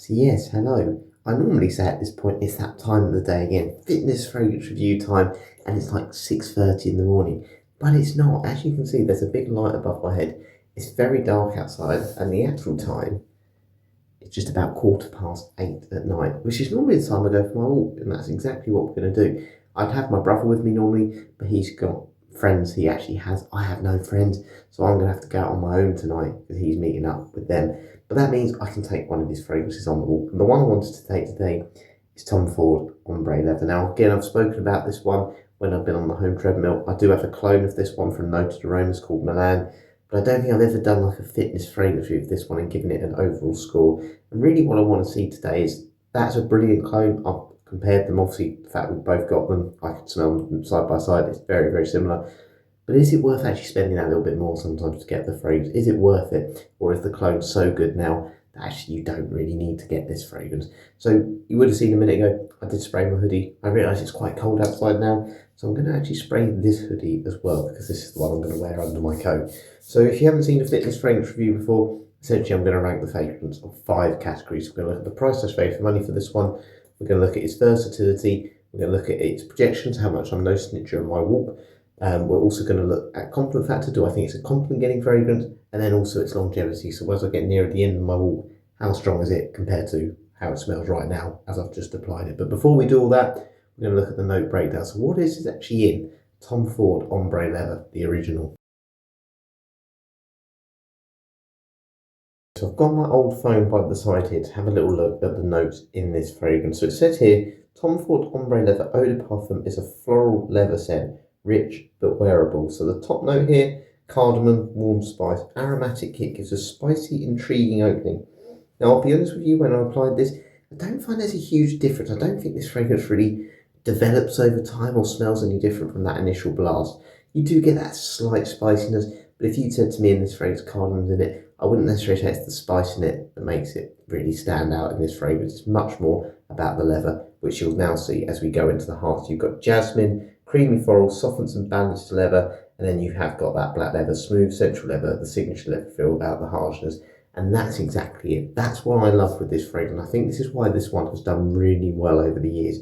So yes, hello. I normally say at this point it's that time of the day again, fitness fragrance review time, and it's like 6:30 in the morning. But it's not. As you can see, there's a big light above my head. It's very dark outside, and the actual time is just about 8:15 at night, which is normally the time I go for my walk, and that's exactly what we're going to do. I'd have my brother with me normally, but he's got friends he actually has. I have no friends, so I'm going to have to go out on my own tonight because he's meeting up with them. But that means I can take one of his fragrances on the walk. And the one I wanted to take today is Tom Ford Ombre Leather. Now, again, I've spoken about this one when I've been on the home treadmill. I do have a clone of this one from Noted Aromas called Milan, but I don't think I've ever done like a fitness fragrance review of this one and given it an overall score. And really what I want to see today is that's a brilliant clone. I've compared them, obviously, the fact we've both got them. I can smell them side by side. It's very, very similar. But is it worth actually spending that little bit more sometimes to get the fragrance? Is it worth it? Or is the clone so good now that actually you don't really need to get this fragrance? So you would have seen a minute ago, I did spray my hoodie. I realise it's quite cold outside now. So I'm going to actually spray this hoodie as well, because this is the one I'm going to wear under my coat. So if you haven't seen a fitness fragrance review before, essentially I'm going to rank the fragrance of 5 categories. We're going to look at the price I paid for money for this one. We're going to look at its versatility. We're going to look at its projections, how much I'm noticing it during my walk. We're also going to look at compliment factor. Do I think it's a compliment getting fragrance? And then also its longevity. So as I get near the end of my walk, how strong is it compared to how it smells right now as I've just applied it? But before we do all that, we're going to look at the note breakdown. So what is it actually in Tom Ford Ombre Leather, the original? So I've got my old phone by the side here to have a little look at the notes in this fragrance. So it says here, Tom Ford Ombre Leather Eau de Parfum is a floral leather scent, rich but wearable. So the top note here, cardamom, warm spice, aromatic kick gives a spicy, intriguing opening. Now I'll be honest with you, when I applied this, I don't find there's a huge difference. I don't think this fragrance really develops over time or smells any different from that initial blast. You do get that slight spiciness, but if you said to me in this fragrance cardamom's in it, I wouldn't necessarily say it's the spice in it that makes it really stand out in this fragrance. It's much more about the leather, which you'll now see as we go into the heart. You've got jasmine, creamy floral, softens and balances leather, and then you have got that black leather, smooth central leather, the signature leather feel without the harshness. And that's exactly it. That's what I love with this fragrance. I think this is why this one has done really well over the years.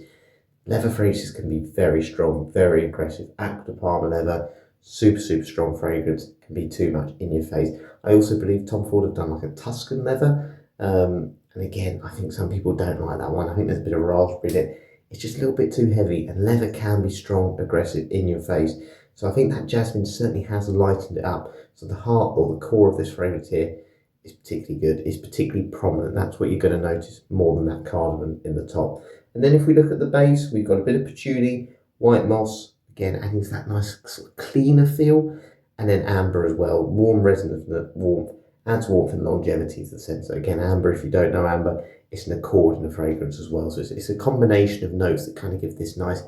Leather fragrances can be very strong, very aggressive. Acqua di Parma leather, super, super strong fragrance, can be too much in your face. I also believe Tom Ford have done like a Tuscan leather. And again, I think some people don't like that one. I think there's a bit of raspberry in it. It's just a little bit too heavy, and leather can be strong, aggressive in your face. So I think that jasmine certainly has lightened it up. So the heart or the core of this fragrance here is particularly good. It's particularly prominent. That's what you're going to notice more than that cardamom in the top. And then if we look at the base, we've got a bit of patchouli, white moss, again adding to that nice sort of cleaner feel, and then amber as well. Warm resonance, warmth, adds warmth and longevity to the scent. So again, amber, if you don't know amber, it's an accord in a fragrance as well. So it's a combination of notes that kind of give this nice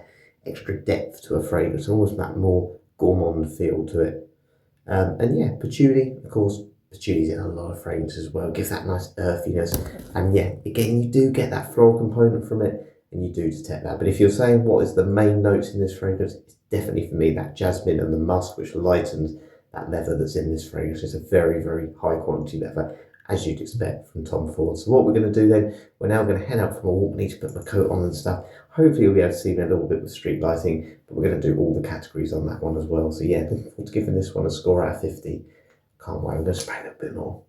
extra depth to a fragrance, almost that more gourmand feel to it. And yeah, patchouli, of course, patchouli's in a lot of fragrances as well, gives that nice earthiness. And yeah, again, you do get that floral component from it, and you do detect that. But if you're saying what is the main notes in this fragrance, it's definitely for me that jasmine and the musk, which lightens that leather that's in this fragrance. It's a very, very high quality leather, as you'd expect from Tom Ford. So what we're going to do then, we're now going to head out for a walk. I need to put my coat on and stuff. Hopefully you'll be able to see me a little bit with street lighting, but we're going to do all the categories on that one as well. So yeah, looking forward to giving this one a score out of 50. Can't wait, I'm going to spray a little bit more.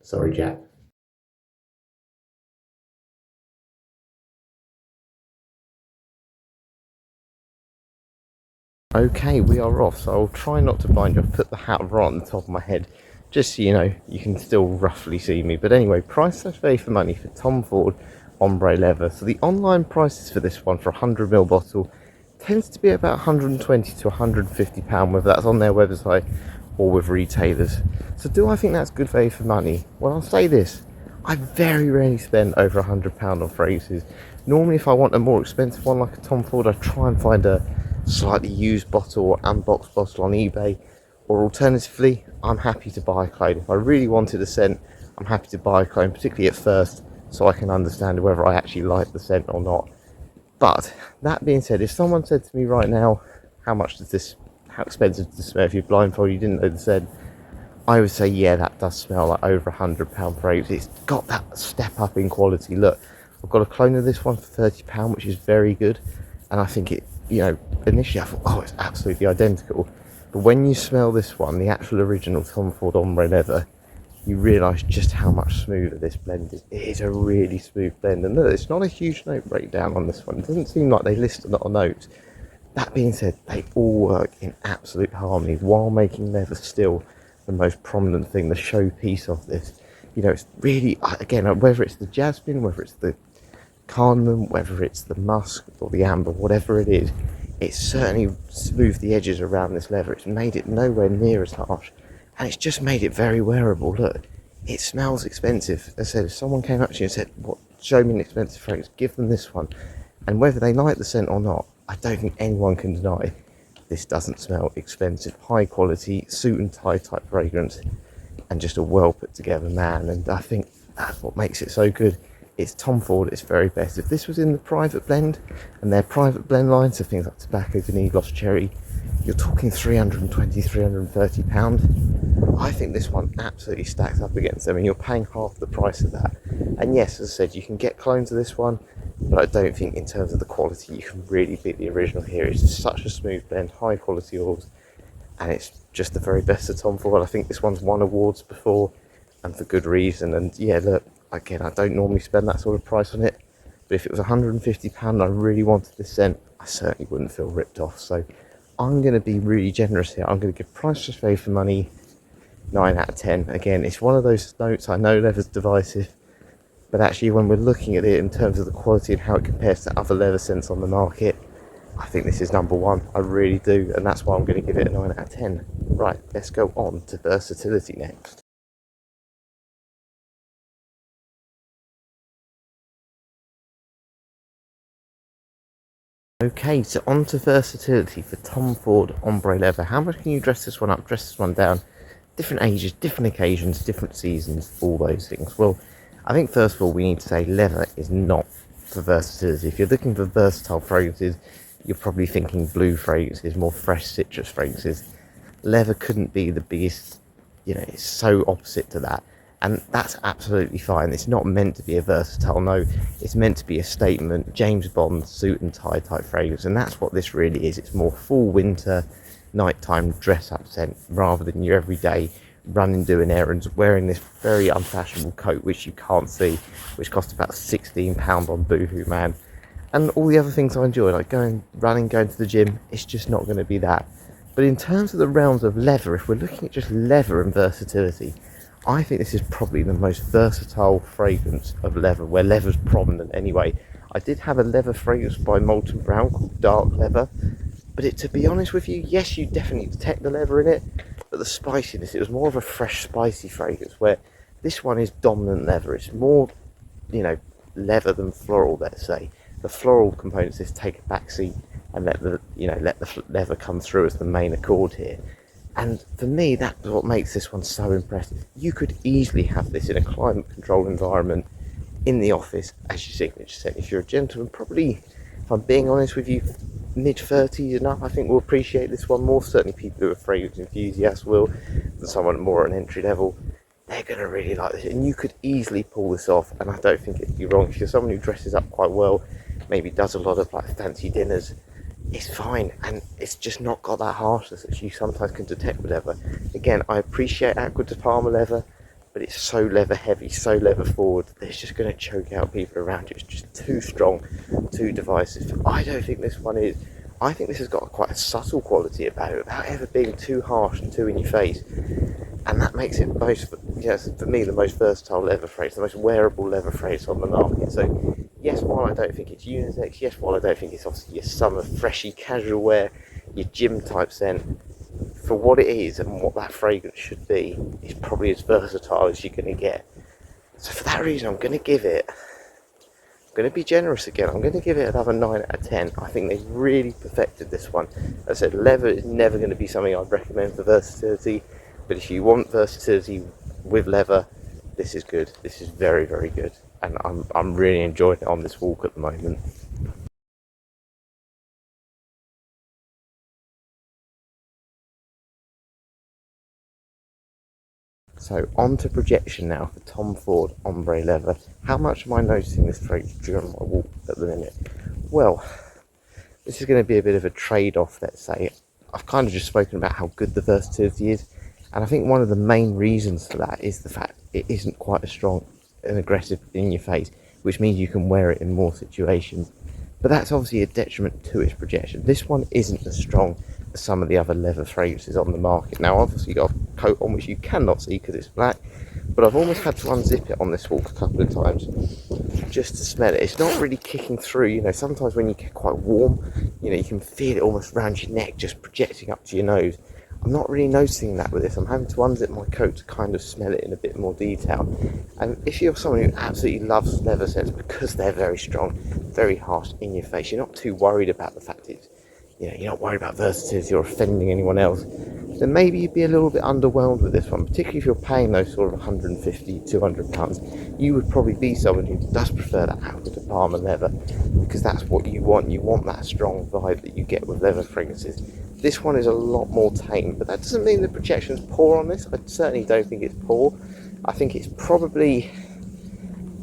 Sorry, Jack. Okay, we are off, so I'll try not to blind you. I've put the hat right on the top of my head, just so you know, you can still roughly see me. But anyway, price I pay for money for Tom Ford Ombre Leather. So the online prices for this one for a 100ml bottle tends to be about £120 to £150, whether that's on their website or with retailers. So do I think that's good value for money? Well, I'll say this, I very rarely spend over £100 on fragrances. Normally if I want a more expensive one like a Tom Ford, I try and find a slightly used bottle or unboxed bottle on eBay, or alternatively I'm happy to buy a clone. If I really wanted a scent, I'm happy to buy a clone, particularly at first, so I can understand whether I actually like the scent or not. But that being said, if someone said to me right now, how expensive does this smell if you're blindfolded, you didn't know the scent, I would say, yeah, that does smell like over £100 fragrance. It's got that step up in quality. Look, I've got a clone of this one for £30, which is very good. And I think it, initially I thought, oh, it's absolutely identical. But when you smell this one, the actual original Tom Ford Ombre Leather, you realise just how much smoother this blend is. It is a really smooth blend. And look, it's not a huge note breakdown on this one. It doesn't seem like they list a lot of notes. That being said, they all work in absolute harmony while making leather still the most prominent thing, the showpiece of this. It's really, again, whether it's the jasmine, whether it's the cardamom, whether it's the musk or the amber, whatever it is, it's certainly smoothed the edges around this leather. It's made it nowhere near as harsh, and it's just made it very wearable. Look, it smells expensive. As I said, if someone came up to you and said, "What? Show me an expensive fragrance," give them this one, and whether they like the scent or not, I don't think anyone can deny this doesn't smell expensive. High quality, suit and tie type fragrance, and just a well put together man. And I think that's what makes it so good. It's Tom Ford at its very best. If this was in the private blend, and their private blend line, so things like tobacco, vanilla, gloss cherry, you're talking £320, £330. I think this one absolutely stacks up against them, and you're paying half the price of that. And yes, as I said, you can get clones of this one, but I don't think in terms of the quality you can really beat the original here. It's just such a smooth blend, high quality oils, and it's just the very best of Tom Ford. I think this one's won awards before, and for good reason. And yeah, look, again, I don't normally spend that sort of price on it, but if it was £150 and I really wanted this scent, I certainly wouldn't feel ripped off. So I'm going to be really generous here. I'm going to give price just value for money 9 out of 10. Again, it's one of those notes, I know leather's divisive, but actually when we're looking at it in terms of the quality and how it compares to other leather scents on the market, I think this is number one. I really do, and that's why I'm going to give it a 9 out of 10. Right, let's go on to versatility next. Okay, so on to versatility for Tom Ford Ombre Leather. How much can you dress this one up, dress this one down? Different ages, different occasions, different seasons, all those things. Well, I think first of all we need to say leather is not for versatility. If you're looking for versatile fragrances, you're probably thinking blue fragrances, more fresh citrus fragrances. Leather couldn't be the biggest, it's so opposite to that. And that's absolutely fine. It's not meant to be a versatile note. It's meant to be a statement, James Bond suit and tie type fragrance. And that's what this really is. It's more full winter, nighttime dress up scent rather than your everyday running doing errands, wearing this very unfashionable coat which you can't see, which costs about £16 on Boohoo Man. And all the other things I enjoy, like running, going to the gym, it's just not going to be that. But in terms of the realms of leather, if we're looking at just leather and versatility, I think this is probably the most versatile fragrance of leather, where leather's prominent anyway. I did have a leather fragrance by Molten Brown called Dark Leather, but to be honest with you, yes, you definitely detect the leather in it, but the spiciness, it was more of a fresh, spicy fragrance, where this one is dominant leather. It's more, leather than floral, let's say. The floral components just take a backseat and let the leather come through as the main accord here. And for me, that's what makes this one so impressive. You could easily have this in a climate controlled environment in the office as your signature scent. If you're a gentleman, probably, if I'm being honest with you, mid-30s and up, I think will appreciate this one more. Certainly people who are fragrance enthusiasts will, than someone more at an entry level. They're going to really like this, and you could easily pull this off, and I don't think it'd be wrong. If you're someone who dresses up quite well, maybe does a lot of like fancy dinners, it's fine, and it's just not got that harshness that you sometimes can detect with leather. Again, I appreciate Aqua de Parma leather, but it's so leather heavy, so leather forward, that it's just going to choke out people around you. It's just too strong, too divisive. I don't think this one is. I think this has got quite a subtle quality about it, without ever being too harsh and too in your face. And that makes it for me, the most versatile leather fragrance, the most wearable leather fragrance on the market. So yes, while I don't think it's unisex, yes, while I don't think it's obviously your summer freshy casual wear, your gym type scent, for what it is and what that fragrance should be, it's probably as versatile as you're going to get. So for that reason, I'm going to be generous again. I'm going to give it another 9 out of 10. I think they've really perfected this one. As I said, leather is never going to be something I'd recommend for versatility, but if you want versatility with leather, this is good. This is very, very good, and I'm really enjoying it on this walk at the moment. So on to projection now for Tom Ford Ombre Leather. How much am I noticing this fragrance during my walk at the minute? Well, this is going to be a bit of a trade-off, let's say. I've kind of just spoken about how good the versatility is, and I think one of the main reasons for that is the fact it isn't quite as strong and aggressive in your face, which means you can wear it in more situations. But that's obviously a detriment to its projection. This one isn't as strong as some of the other leather fragrances on the market. Now, obviously, you've got a coat on which you cannot see because it's black, but I've almost had to unzip it on this walk a couple of times just to smell it. It's not really kicking through. You know, sometimes when you get quite warm, you know, you can feel it almost around your neck, just projecting up to your nose. I'm not really noticing that with this. I'm having to unzip my coat to kind of smell it in a bit more detail. And if you're someone who absolutely loves leather scents because they're very strong, very harsh in your face, you're not too worried about the fact it's, you know, you're not worried about versatility or offending anyone else, then maybe you'd be a little bit underwhelmed with this one, particularly if you're paying those sort of 150, 200 pounds. You would probably be someone who does prefer that Acqua di Parma leather because that's what you want. You want that strong vibe that you get with leather fragrances. This one is a lot more tame, but that doesn't mean the projection's poor on this. I certainly don't think it's poor. I think it's probably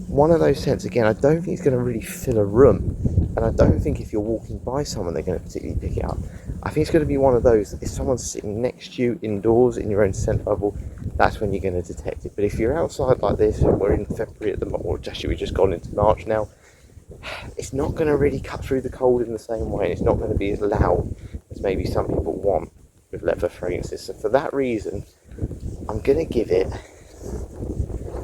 one of those scents, again, I don't think it's going to really fill a room, and I don't think if you're walking by someone they're going to particularly pick it up. I think it's going to be one of those, if someone's sitting next to you indoors in your own scent bubble, that's when you're going to detect it. But if you're outside like this, and we're in February at the moment, or actually we've just gone into March now, it's not going to really cut through the cold in the same way, and it's not going to be as loud as maybe some people want with leather fragrances. So for that reason, I'm going to give it,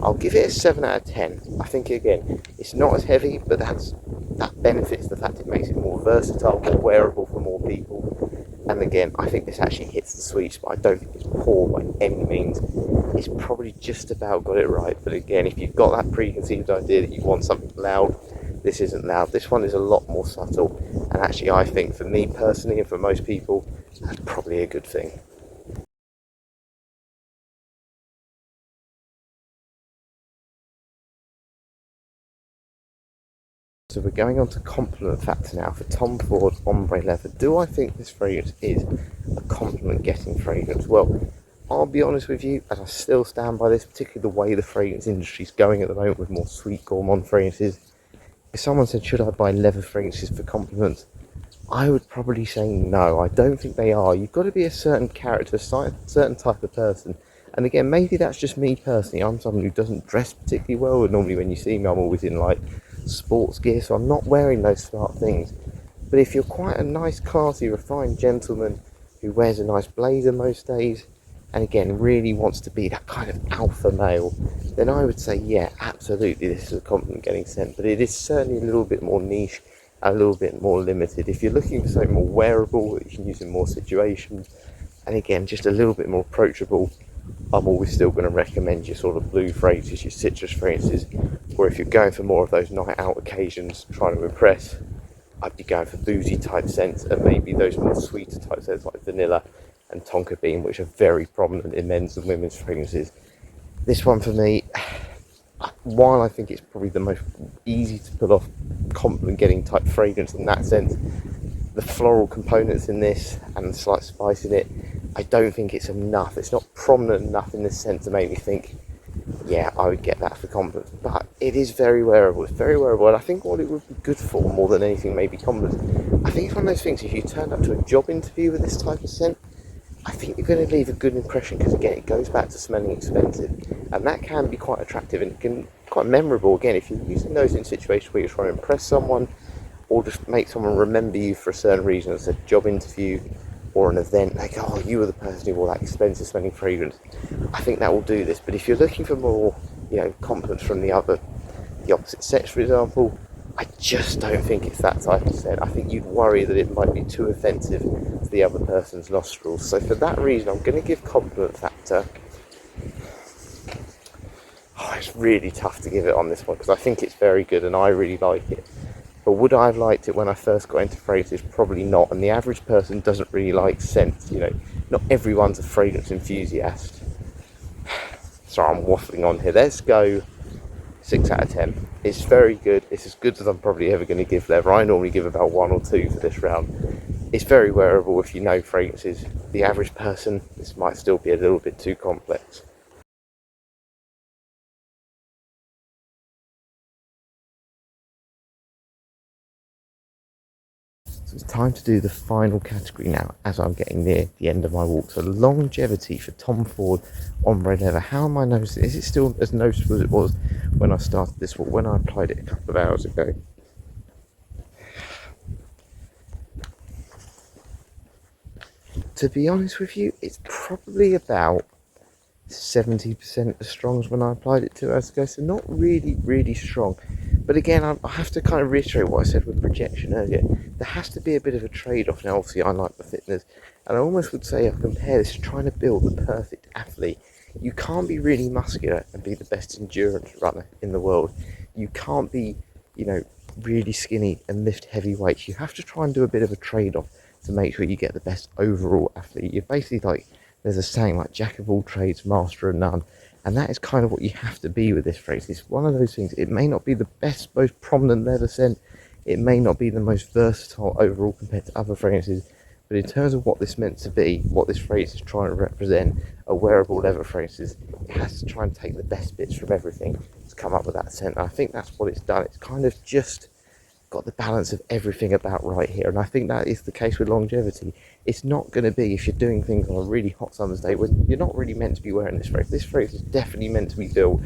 I'll give it a 7 out of 10. I think, again, it's not as heavy, but that benefits the fact it makes it more versatile, more wearable for more people. And again, I think this actually hits the sweet spot. I don't think it's poor by any means. It's probably just about got it right. But again, if you've got that preconceived idea that you want something loud, this isn't loud. This one is a lot more subtle. And actually, I think for me personally and for most people, that's probably a good thing. So we're going on to compliment factor now for Tom Ford Ombre Leather. Do I think this fragrance is a compliment getting fragrance? Well, I'll be honest with you, and I still stand by this, particularly the way the fragrance industry is going at the moment with more sweet gourmand fragrances. If someone said, should I buy leather fragrances for compliments? I would probably say no. I don't think they are. You've got to be a certain character, a certain type of person. And again, maybe that's just me personally. I'm someone who doesn't dress particularly well, and normally when you see me, I'm always in like sports gear, so I'm not wearing those smart things. But if you're quite a nice, classy, refined gentleman who wears a nice blazer most days, and again really wants to be that kind of alpha male, then I would say, yeah, absolutely, this is a compliment getting scent. But it is certainly a little bit more niche, a little bit more limited. If you're looking for something more wearable that you can use in more situations, and again, just a little bit more approachable, I'm always still going to recommend your sort of blue fragrances, your citrus fragrances. Or if you're going for more of those night out occasions, trying to impress, I'd be going for boozy type scents, and maybe those more sweeter type scents like vanilla and tonka bean, which are very prominent in men's and women's fragrances. This one for me, while I think it's probably the most easy to pull off compliment getting type fragrance in that sense, the floral components in this and the slight spice in it, I don't think it's enough. It's not prominent enough in this sense to make me think, yeah, I would get that for compliments. But it is very wearable. It's very wearable, and I think what it would be good for more than anything maybe compliments. I think it's one of those things, if you turned up to a job interview with this type of scent, I think you're going to leave a good impression, because again, it goes back to smelling expensive, and that can be quite attractive, and it can be quite memorable. Again, if you're using those in situations where you're trying to impress someone, or just make someone remember you for a certain reason, as a job interview or an event, like, oh, you were the person who wore that expensive smelling fragrance, I think that will do this. But if you're looking for more, you know, compliments from the opposite sex, for example, I just don't think it's that type of scent. I think you'd worry that it might be too offensive to the other person's nostrils. So for that reason, I'm going to give compliment factor. Oh, it's really tough to give it on this one, because I think it's very good and I really like it. But would I have liked it when I first got into fragrances? Probably not. And the average person doesn't really like scents. You know, not everyone's a fragrance enthusiast. Sorry, I'm waffling on here. Let's go 6 out of 10. It's very good. It's as good as I'm probably ever going to give leather. I normally give about 1 or 2 for this round. It's very wearable if you know fragrances. The average person, this might still be a little bit too complex. it's time to do the final category now as I'm getting near the end of my walk. So longevity for Tom Ford Ombre Leather. How am I noticing? Is it still as noticeable as it was when I started this walk, when I applied it a couple of hours ago? To be honest with you, it's probably about 70% as strong as when I applied it 2 hours ago, so not really strong. But again, I have to kind of reiterate what I said with projection earlier. There has to be a bit of a trade-off. Now obviously I like the fitness, and I almost would say I compare this to trying to build the perfect athlete. You can't be really muscular and be the best endurance runner in the world. You can't be, really skinny and lift heavy weights. You have to try and do a bit of a trade-off to make sure you get the best overall athlete. You're basically like, there's a saying like jack of all trades, master of none. And that is kind of what you have to be with this phrase. It's one of those things. It may not be the best, most prominent leather scent. It may not be the most versatile overall compared to other fragrances. But in terms of what this meant to be, what this phrase is trying to represent, a wearable leather fragrances, it has to try and take the best bits from everything to come up with that scent. And I think that's what it's done. It's kind of just got the balance of everything about right here, and I think that is the case with longevity. It's not going to be, if you're doing things on a really hot summer's day when you're not really meant to be wearing this phrase. This phrase is definitely meant to be built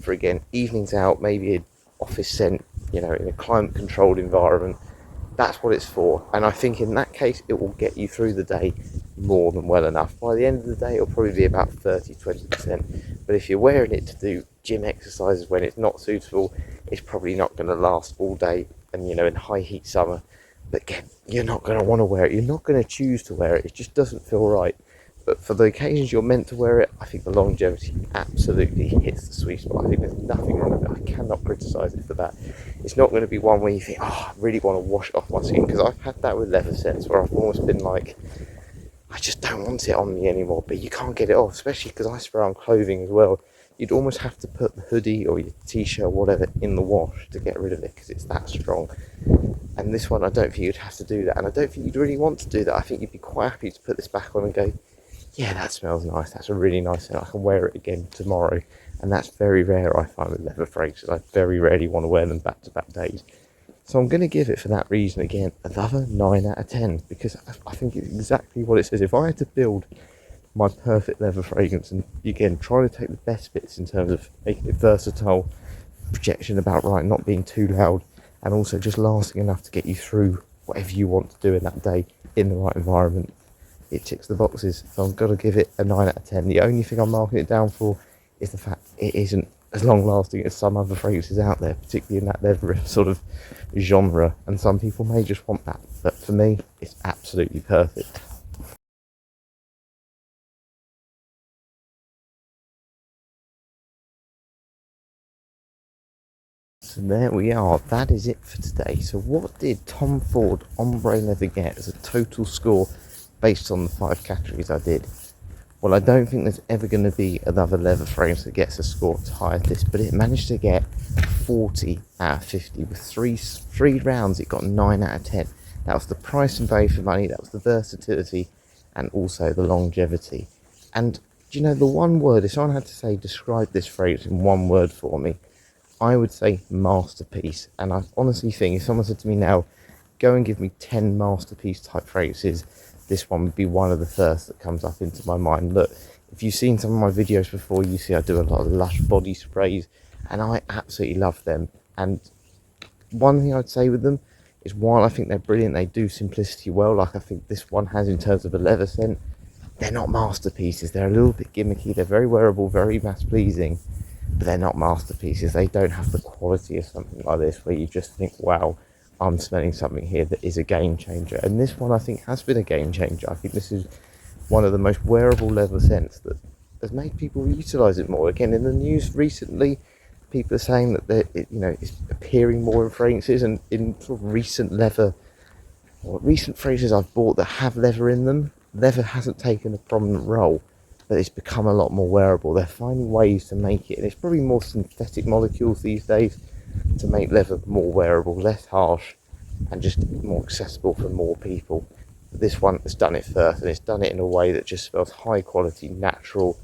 for, again, evenings out, maybe an office scent, in a climate controlled environment. That's what it's for, and I think in that case it will get you through the day more than well enough. By the end of the day it'll probably be about 30-20%, but if you're wearing it to do gym exercises when it's not suitable, it's probably not going to last all day. And in high heat summer, but again, you're not going to want to wear it, you're not going to choose to wear it, it just doesn't feel right. But for the occasions you're meant to wear it, I think the longevity absolutely hits the sweet spot. I think there's nothing wrong with it. I cannot criticise it for that. It's not going to be one where you think, I really want to wash it off my skin, because I've had that with leather scents where I've almost been like, I just don't want it on me anymore, but you can't get it off, especially because I spray on clothing as well. You'd almost have to put the hoodie or your t-shirt or whatever in the wash to get rid of it, because it's that strong. And this one, I don't think you'd have to do that, and I don't think you'd really want to do that. I think you'd be quite happy to put this back on and go, yeah, that smells nice, that's a really nice scent, I can wear it again tomorrow. And that's very rare, I find, with leather fragrances. I very rarely want to wear them back-to-back days. So I'm going to give it, for that reason, again, another 9 out of 10, because I think it's exactly what it says. If I had to build my perfect leather fragrance, and again, try to take the best bits in terms of making it versatile, projection about right, not being too loud, and also just lasting enough to get you through whatever you want to do in that day in the right environment, it ticks the boxes. So I've got to give it a 9 out of 10. The only thing I'm marking it down for is the fact it isn't as long lasting as some other fragrances out there, particularly in that leather sort of genre, and some people may just want that, but for me it's absolutely perfect. So there we are, that is it for today. So what did Tom Ford Ombre Leather get as a total score based on the 5 categories I did? Well, I don't think there's ever going to be another leather fragrance that gets a score as high as this, but it managed to get 40 out of 50. With three rounds, it got 9 out of 10. That was the price and value for money, that was the versatility, and also the longevity. And, the one word, if someone had to say, describe this fragrance in one word for me, I would say masterpiece. And I honestly think if someone said to me now, go and give me 10 masterpiece type fragrances, this one would be one of the first that comes up into my mind. Look, if you've seen some of my videos before, you see I do a lot of Lush body sprays, and I absolutely love them. And one thing I'd say with them is, while I think they're brilliant, they do simplicity well, like I think this one has in terms of a leather scent, they're not masterpieces. They're a little bit gimmicky, they're very wearable, very mass pleasing, but they're not masterpieces. They don't have the quality of something like this where you just think, wow, I'm smelling something here that is a game changer. And this one I think has been a game changer. I think this is one of the most wearable leather scents that has made people utilise it more. Again, in the news recently, people are saying that it's appearing more in fragrances, and in sort of recent fragrances I've bought that have leather in them, leather hasn't taken a prominent role, but it's become a lot more wearable. They're finding ways to make it, and it's probably more synthetic molecules these days to make leather more wearable, less harsh, and just more accessible for more people. But this one has done it first, and it's done it in a way that just smells high quality, natural,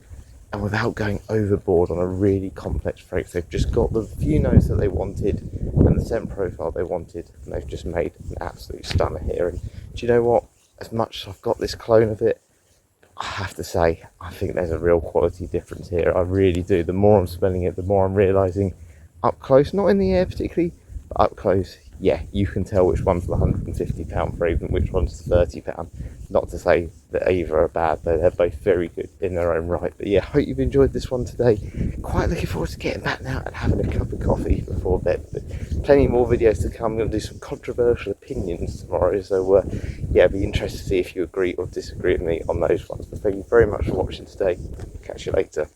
and without going overboard on a really complex fragrance. They've just got the few notes that they wanted and the scent profile they wanted, and they've just made an absolute stunner here. And do you know what? As much as I've got this clone of it, I have to say, I think there's a real quality difference here. I really do. The more I'm smelling it, the more I'm realising up close, not in the air particularly, but up close, yeah, you can tell which one's the £150 fragrance, which one's the £30. Not to say that either are bad, though they're both very good in their own right. But yeah, hope you've enjoyed this one today. Quite looking forward to getting back now and having a cup of coffee before bed. But plenty more videos to come. I'm going to do some controversial opinions tomorrow, so yeah, it'd be interesting to see if you agree or disagree with me on those ones. But thank you very much for watching today. Catch you later.